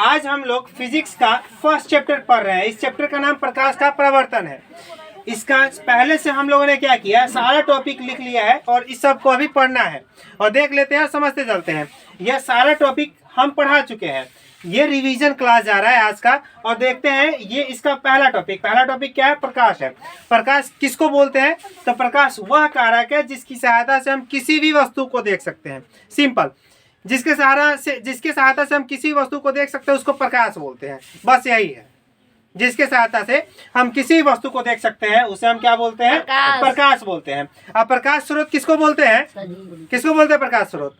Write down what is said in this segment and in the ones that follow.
आज हम लोग फिजिक्स का फर्स्ट चैप्टर पढ़ रहे हैं। इस चैप्टर का नाम प्रकाश का प्रवर्तन है। इसका पहले से हम लोगों ने क्या किया, सारा टॉपिक लिख लिया है और इस सब को अभी पढ़ना है और देख लेते हैं, समझते चलते हैं। यह सारा टॉपिक हम पढ़ा चुके हैं। ये रिवीजन क्लास जा रहा है आज का और देखते हैं ये इसका पहला टॉपिक क्या है, प्रकाश है। प्रकाश किसको बोलते हैं? तो प्रकाश वह कारक है जिसकी सहायता से हम किसी भी वस्तु को देख सकते हैं। सिंपल, जिसके सहायता से हम किसी वस्तु को देख सकते हैं उसको प्रकाश बोलते हैं। बस यही है, जिसके सहायता से हम किसी वस्तु को देख सकते हैं उसे हम क्या बोलते हैं? प्रकाश बोलते हैं। अब प्रकाश स्रोत किसको बोलते हैं? प्रकाश स्रोत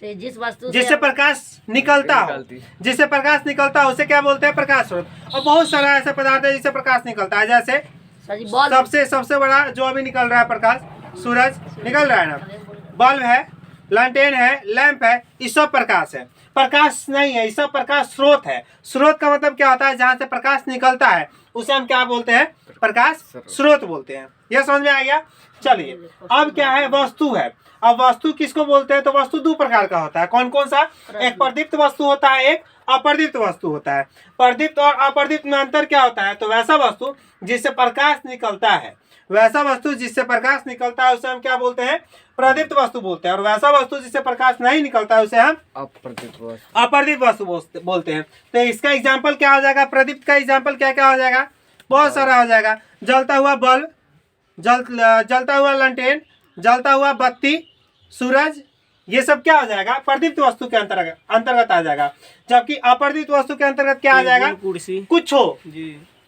जिस वस्तु जिससे प्रकाश निकलता हो, उसे क्या बोलते हैं? प्रकाश स्रोत। और बहुत सारा ऐसा पदार्थ है जिससे प्रकाश निकलता है, जैसे सबसे बड़ा जो अभी निकल रहा है प्रकाश, सूरज निकल रहा है ना, बल्ब है, लैंटेन है, लैंप है, ये सब प्रकाश है। प्रकाश नहीं है, ये सब प्रकाश स्रोत है। स्रोत का मतलब क्या होता है? जहाँ से प्रकाश निकलता है उसे हम क्या बोलते हैं? प्रकाश स्रोत बोलते हैं। यह समझ में आ गया? चलिए, अब क्या है? वस्तु है। अब वस्तु किसको बोलते हैं? तो वस्तु दो प्रकार का होता है। कौन कौन सा? एक प्रदीप्त वस्तु होता है, एक अप्रदीप्त वस्तु होता है। प्रदीप्त और अप्रदीप्त में अंतर क्या होता है? तो वैसा वस्तु जिससे प्रकाश निकलता है, उसे हम क्या बोलते हैं? प्रदीप्त वस्तु बोलते हैं। और वैसा वस्तु जिससे प्रकाश नहीं निकलता है उसे हम अप्रदीप्त वस्तु बोलते हैं। तो इसका एग्जाम्पल क्या हो जाएगा? प्रदीप्त का एग्जाम्पल क्या क्या हो जाएगा? बहुत सारा हो जाएगा। जलता हुआ बल्ब, जलता हुआ लैंटेन, जलता हुआ बत्ती, सूरज, ये सब क्या हो जाएगा? प्रदीप्त वस्तु के अंतर्गत आ जाएगा। जबकि अप्रदीप्त वस्तु के अंतर्गत क्या आ जाएगा?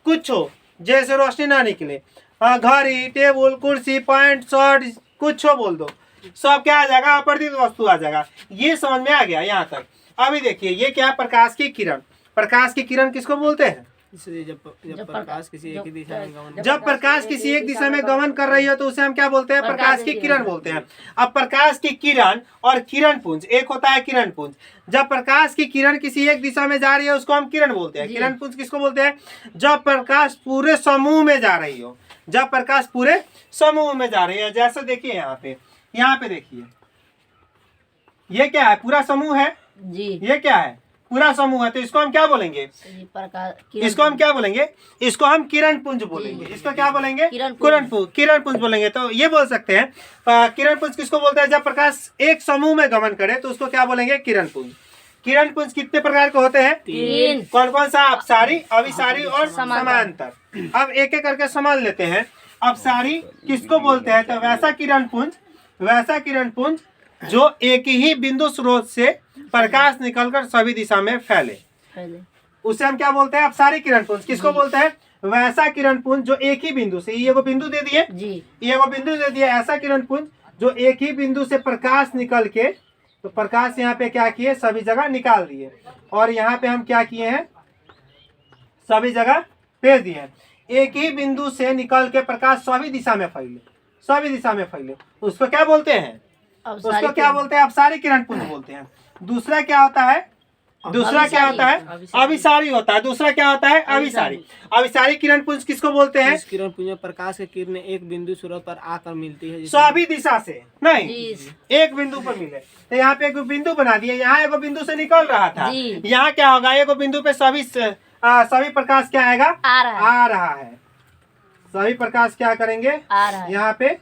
कुछ हो जैसे रोशनी ना निकले, घड़ी, टेबल, कुर्सी, पैंट, शर्ट, कुछ हो बोल दो, सब क्या आ जाएगा? अप्रदीप्त वस्तु आ जाएगा। ये समझ में आ गया यहाँ तक? अभी देखिए, ये क्या है? प्रकाश की किरण। प्रकाश की किरण किसको बोलते हैं? जब प्रकाश किसी एक दिशा में गमन कर रही हो तो उसे हम क्या बोलते हैं? प्रकाश की किरण बोलते हैं। अब प्रकाश की किरण और किरण पुंज, एक होता है किरण पुंज। जब प्रकाश की किरण किसी एक दिशा में जा रही है उसको हम किरण बोलते हैं। किरण पुंज किसको बोलते हैं? जब प्रकाश पूरे समूह में जा रही हो, जैसे देखिए यहाँ पे देखिए, ये क्या है? पूरा समूह है जी। ये क्या है? पूरा समूह है। तो इसको हम क्या बोलेंगे? इसको हम किरण पुंज बोलेंगे। इसको क्या बोलेंगे? किरण पुंज बोलेंगे। तो ये बोल सकते हैं किरण पुंज किसको बोलते हैं? जब प्रकाश एक समूह में गमन करे तो उसको क्या बोलेंगे? किरण पुंज। किरण पुंज कितने प्रकार के होते हैं? 3। कौन कौन सा? अपसारी, अभिसारी और समांतर। अब एक एक करके समझ लेते हैं। अपसारी किसको बोलते हैं? तो वैसा किरण पुंज जो एक ही बिंदु स्रोत से प्रकाश निकलकर सभी दिशा में फैले, उसे हम क्या बोलते हैं? अपसारी किरण पुंज। किसको बोलते हैं? वैसा किरण पुंज जो एक ही बिंदु से, ये वो बिंदु दे दिए जी, ऐसा किरण पुंज जो एक ही बिंदु से प्रकाश निकल के, तो प्रकाश यहाँ पे क्या किए? सभी जगह निकाल दिए। और यहाँ पे हम क्या किए हैं? सभी जगह भेज दिए हैं। एक ही बिंदु से निकल के प्रकाश सभी दिशा में फैले, उसको क्या बोलते हैं? अपसारी किरण पुंज बोलते हैं। दूसरा क्या होता है? अभिसारी होता है। दूसरा क्या होता है? अभिसारी किरण पुंज किसको बोलते हैं? किरण पुंज में प्रकाश की किरणें एक बिंदु स्रोत पर आकर मिलती है, सभी दिशा से नहीं, एक बिंदु पर मिले। तो यहाँ पे एक बिंदु बना दिया, यहाँ एक बिंदु से निकल रहा था, यहाँ क्या होगा? एक बिंदु पे सभी प्रकाश क्या आएगा? आ रहा है। सभी प्रकाश क्या करेंगे? यहाँ पे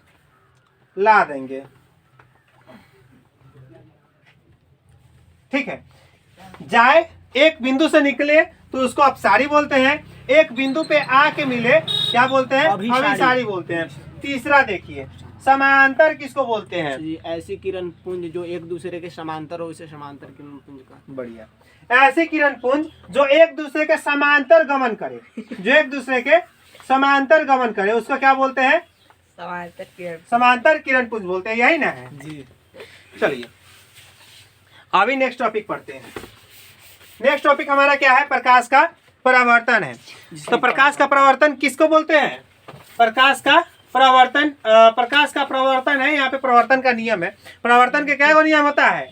ला देंगे। ठीक है। जाए, एक बिंदु से निकले तो उसको अपसारी बोलते हैं। एक बिंदु पे आके मिले क्या बोलते हैं? अभिसारी बोलते हैं। तीसरा देखिए, समांतर किसको बोलते हैं? ऐसी किरण पुंज जो एक दूसरे के समांतर हो, उसे समांतर किरण पुंज का। बढ़िया। ऐसी किरण पुंज जो एक दूसरे के समांतर गमन करे, उसको क्या बोलते हैं? समांतर किरण पुंज बोलते हैं। यही ना है जी? चलिए, अभी नेक्स्ट टॉपिक पढ़ते हैं। नेक्स्ट टॉपिक हमारा क्या है? प्रकाश का परावर्तन है। तो प्रकाश का परावर्तन किसको बोलते हैं? प्रकाश का प्रवर्तन है। यहाँ पे प्रवर्तन का नियम है। प्रवर्तन के क्या नियम होता है?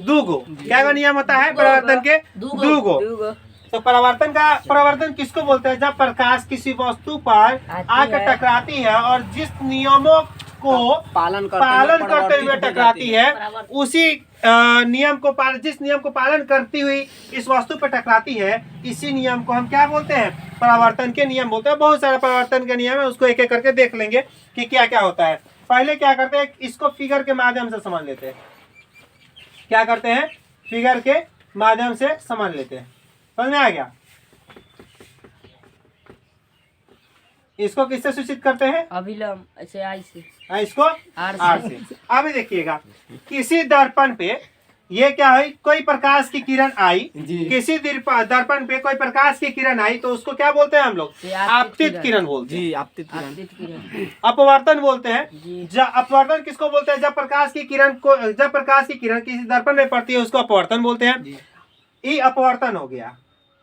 2 क्या नियम होता है? प्रवर्तन के 2। तो प्रवर्तन किसको बोलते हैं? जब प्रकाश किसी वस्तु पर आकर टकराती है और जिस नियमों को पालन करते हुए टकराती है, उसी नियम को जिस नियम को पालन करती हुई इस वस्तु पर टकराती है, इसी नियम को हम क्या बोलते हैं? परावर्तन के नियम बोलते हैं। बहुत सारा परावर्तन के नियम है, उसको एक एक करके देख लेंगे कि क्या क्या होता है। पहले क्या करते हैं, इसको फिगर के माध्यम से समझ लेते हैं। क्या करते हैं? फिगर के माध्यम से समझ लेते हैं। समझ में आ गया? इसको किससे सूचित करते हैं? अभिलंब ऐसे आई से, इसको आर से। अभी देखिएगा, किसी दर्पण पे ये क्या है, कोई प्रकाश की किरण आई, किसी दर्पण पे कोई प्रकाश की किरण आई तो उसको क्या बोलते हैं हम लोग? आपतित किरण बोलते हैं। आपतित किरण। अपवर्तन बोलते हैं। अपवर्तन किसको बोलते हैं? जब प्रकाश की किरण किसी दर्पण में पड़ती है उसको अपवर्तन बोलते हैं। ये अपवर्तन हो गया,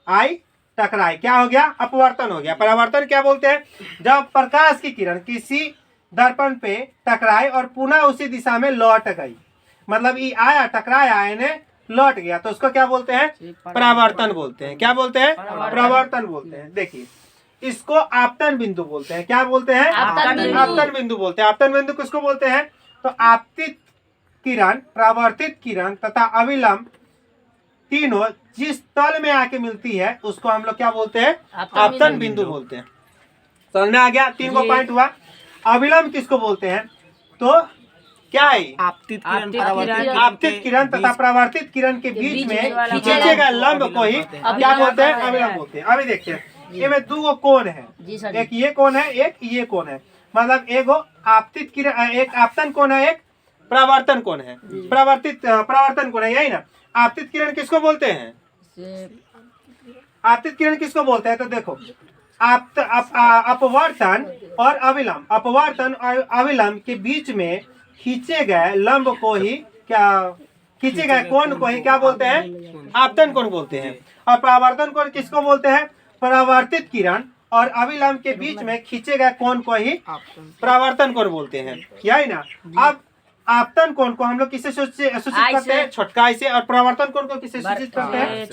आई टकराई, क्या हो गया? अपवर्तन हो गया। परावर्तन क्या बोलते हैं? जब प्रकाश की किरण किसी दर्पण पे टकराए और पुनः उसी दिशा में लौट गई, मतलब ये आया, टकराया, इन्हें लौट गया, तो उसको क्या बोलते हैं? परावर्तन बोलते हैं। क्या बोलते हैं? परावर्तन बोलते हैं। देखिए, इसको आपतन बिंदु बोलते हैं। क्या बोलते हैं? आपतन बिंदु बोलते हैं। आपतन बिंदु किसको बोलते हैं? तो आपतित किरण, परावर्तित किरण तथा अविलंब तीनों जिस तल में आके मिलती है उसको हम लोग क्या बोलते हैं? आपतन बिंदु बोलते हैं। समझ में आ गया? 3 को पॉइंट हुआ। अविलंब किसको बोलते हैं? तो क्या है? आपतित किरण तथा परावर्तित किरण के बीच में खींचे गए लंब को ही क्या बोलते हैं? अविलंब बोलते हैं। अभी देखते हैं, ये में 2 कोण है, एक ये कोण है, एक ये कोण है, मतलब एक आपतित किरण, एक आपतन कोण है, एक परावर्तन कोण है। परावर्तन कोण है, यही ना? आपतित किरण किसको बोलते हैं? आपतित किरण किसको बोलते हैं? तो देखो, अपवर्तन और अविलंब, अपवर्तन और अविलंब के बीच में खींचे गए लंब को ही क्या, खींचे गए कोण को ही क्या बोलते हैं? आपतन कोण बोलते हैं। और परावर्तन कोण किसको बोलते हैं? परावर्तित किरण और अविलंब के बीच में खींचे गए कोण को ही परावर्तन कोण बोलते हैं, यही ना? अब आपतन कोण को हम लोग किससे सूचित करते हैं? छोटका आई से। और परावर्तन कोण को किससे सूचित करते हैं?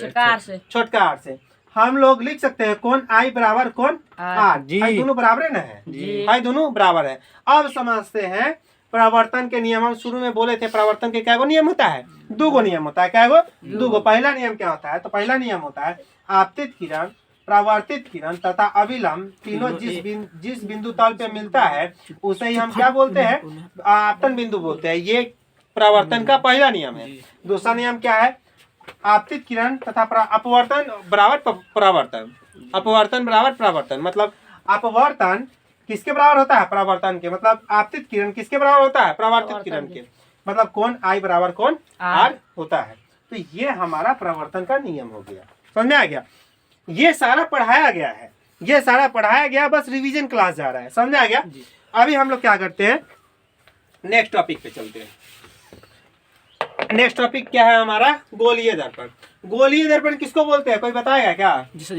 छोटका आर से। हम लोग लिख सकते हैं कोण आई बराबर कोण आर। दोनों बराबर है ना? है, दोनों बराबर है। अब समझते हैं परावर्तन के नियम। हम शुरू में बोले थे परावर्तन के क्या गो नियम होता है? 2 नियम होता है। क्या गो? 2। पहला नियम क्या होता है? तो पहला नियम होता है आपतित किरण, परावर्तित किरण तथा अविलंब तीनों जिस बिंदु तल पे मिलता है उसे ही हम क्या बोलते हैं? आपतन बिंदु बोलते हैं। ये परावर्तन का पहला नियम है। दूसरा नियम क्या है? आपतित किरण तथा अपवर्तन बराबर परावर्तन, अपवर्तन बराबर परावर्तन। मतलब अपवर्तन किसके बराबर होता है? परावर्तन के। मतलब आपतित किरण किसके बराबर होता है? परावर्तित किरण के। मतलब कोण आई बराबर कोण आर होता है। तो ये हमारा परावर्तन का नियम हो गया। समझ में आ गया? ये सारा पढ़ाया गया है, ये सारा पढ़ाया गया, बस रिवीजन क्लास जा रहा है। समझ आ गया? अभी हम लोग क्या करते हैं, नेक्स्ट टॉपिक पे चलते हैं। नेक्स्ट टॉपिक क्या है हमारा? गोलीय दर्पण। गोलीय दर्पण किसको बोलते हैं? कोई बताएगा क्या? सर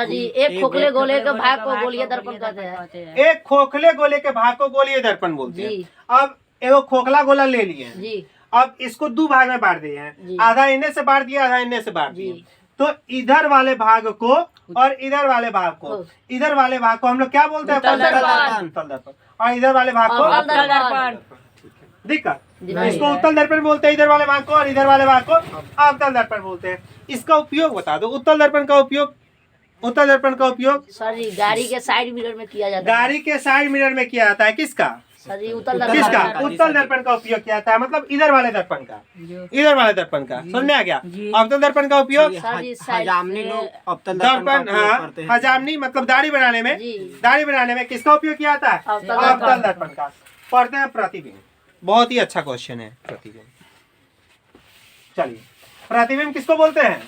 जी, एक खोखले गोले के भाग को गोलीय दर्पण कहते हैं। एक खोखले गोले के भाग को गोलीय दर्पण बोलते हैं। अब एक खोखला गोला ले लिए जी, अब इसको 2 भाग में बांट दिए हैं, आधा इन्हें से बांट दिया, आधा इन्हें से बांट दिया। तो इधर वाले भाग को और इधर वाले भाग को, इधर वाले भाग को हम लोग क्या बोलते हैं? उत्तल दर्पण। और इधर वाले भाग को अवतल दर्पण। दिक्कत, इसको उत्तल दर्पण बोलते हैं इधर वाले भाग को, और इधर वाले भाग को अवतल दर्पण बोलते हैं। इसका उपयोग बता दो। उत्तल दर्पण का उपयोग, उत्तल दर्पण का उपयोग सर जी गाड़ी के साइड मिरर में किया जाता है। गाड़ी के साइड मिरर में किया जाता है। किसका? सर जी उत्तल दर्पण। किसका? उत्तल दर्पण का उपयोग किया जाता है, मतलब इधर वाले दर्पण का, इधर वाले दर्पण का। समझ में आ गया? अवतल दर्पण का उपयोग दर्पण, हाँ, हजामनी मतलब दाढ़ी बनाने में, दाढ़ी बनाने में किसका उपयोग किया जाता है? अवतल दर्पण का। पढ़ते हैं प्रतिबिंब। बहुत ही अच्छा क्वेश्चन है प्रतिबिंब। चलिए, प्रतिबिंब किसको बोलते हैं?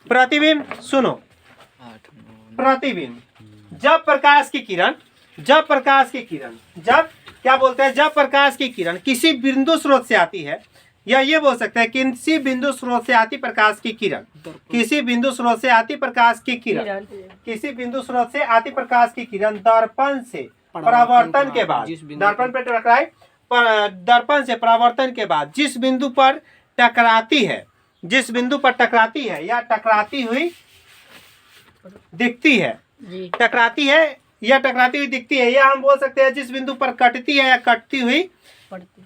प्रतिबिंब सुनो, प्रतिबिंब जब प्रकाश की किरण, जब प्रकाश की किरण, जब क्या बोलते हैं? जब प्रकाश की किरण किसी बिंदु स्रोत से आती है, या ये बोल सकते हैं किसी बिंदु स्रोत से आती प्रकाश की किरण, किसी बिंदु स्रोत से आती प्रकाश की किरण, किसी बिंदु स्रोत से आती प्रकाश की किरण दर्पण से परावर्तन के बाद, दर्पण पर टकराए, दर्पण से परावर्तन के बाद जिस बिंदु पर टकराती है, जिस बिंदु पर टकराती है या टकराती हुई दिखती है, टकराती है यह टकराती हुई दिखती है, या हम बोल सकते हैं जिस बिंदु पर कटती है या कटती हुई पड़ती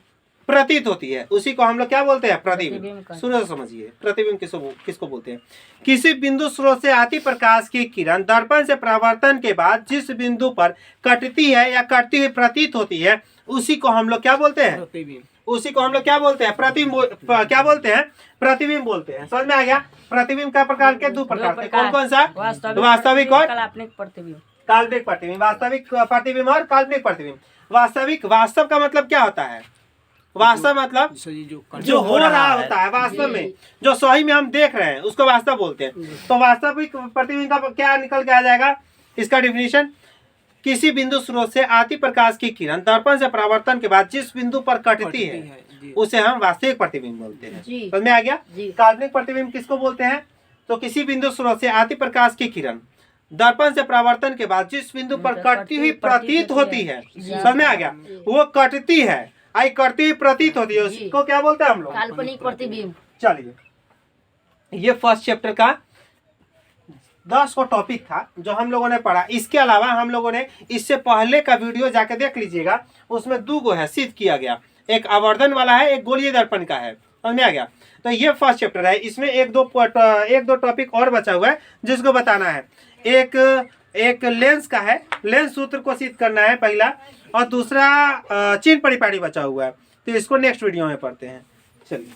प्रतीत होती है, उसी को हम लोग क्या बोलते हैं? प्रतिबिंब। प्रतिबिंब कहते सुनो समझिए, प्रतिबिंब किसको बोलते हैं? किसी बिंदु स्रोत से आती प्रकाश की किरण दर्पण से परावर्तन के बाद जिस बिंदु पर कटती है या कटती हुई प्रतीत होती है, उसी को हम लोग क्या बोलते हैं? प्रतिबिंब। उसी को हम लोग क्या बोलते हैं? क्या बोलते हैं? प्रतिबिंब बोलते हैं। समझ में आ गया? प्रतिबिंब का प्रकार के दो प्रकार थे, कौन कौन सा? वास्तविक और काल्पनिक प्रतिबिंब। काल्पनिक प्रतिबिंब। वास्तविक प्रतिबिंब और काल्पनिक प्रतिबिंब। वास्तव का मतलब क्या होता है? वास्तव मतलब जो हो रहा होता है वास्तव में, जो सही में हम देख रहे हैं, उसको वास्तव बोलते हैं। तो वास्तविक प्रतिबिंब का क्या निकल के आ जाएगा? इसका डिफिनीशन, किसी बिंदु स्रोत से आती प्रकाश की किरण दर्पण से परावर्तन के बाद जिस बिंदु पर कटती है उसे हम वास्तविक प्रतिबिंब बोलते हैं। समझ में आ गया? काल्पनिक प्रतिबिंब किसको बोलते हैं? तो किसी बिंदु स्रोत से आती प्रकाश की किरण दर्पण से परावर्तन के बाद जिस बिंदु पर कटती हुई प्रतीत होती है, समझ में आ गया? वो कटती है, आई करती हुई प्रतीत होती है, उसको क्या बोलते हैं हम लोग? काल्पनिक प्रतिबिंब। चलिए, ये फर्स्ट चैप्टर का 10 को टॉपिक था जो हम लोगों ने पढ़ा। इसके अलावा हम लोगों ने इससे पहले का वीडियो जाके देख लीजिएगा, उसमें 2 गो है सिद्ध किया गया, एक आवर्धन वाला है, एक गोलीय दर्पण का है। समझ में आ गया? तो ये फर्स्ट चैप्टर है, इसमें एक दो टॉपिक और बचा हुआ है जिसको बताना है। एक लेंस का है, लेंस सूत्र को सिद्ध करना है पहला, और दूसरा चिन्ह परिपाटी बचा हुआ है, तो इसको नेक्स्ट वीडियो में पढ़ते हैं। चलिए।